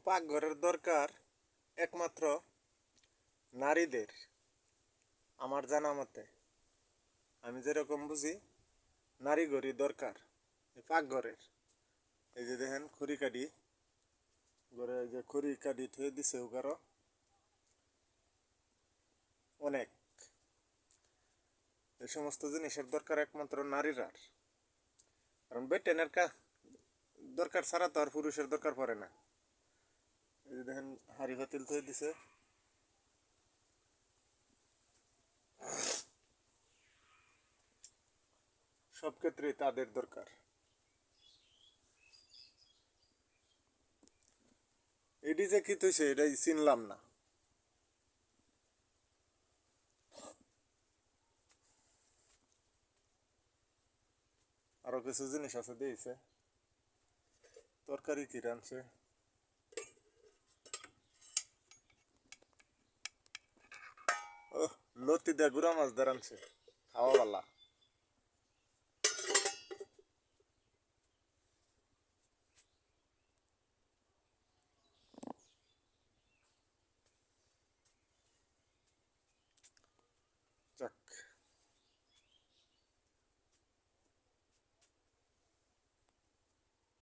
পাকঘরের দরকার একমাত্র নারীদের। আমার জানা মতে আমি যেরকম বুঝি নারী ঘরই দরকার এই পাকঘরের। এই যে দেখেন খড়ি কাঠি, ঘরে যে খড়ি কাঠি থুয়ে দিছে ওগারো অনেক। এই সমস্ত জিনিসের দরকার একমাত্র নারীরার, কারণ বেটেনের দরকার ছাড়া তো আর পুরুষের দরকার পড়ে না। এই যে দেখেন হাড়ি পাতিল থুয়ে দিছে, সব ক্ষেত্রেই তাদের দরকার। এটি যে কি তৈছে এটাই চিনলাম না। আরো কিছু জিনিস আছে দিয়েছে, তরকারি কি রানছে, ও লতি দিয়ে গুড়া মাছ দিয়ে রানছে, খাওয়া বালা। যাক।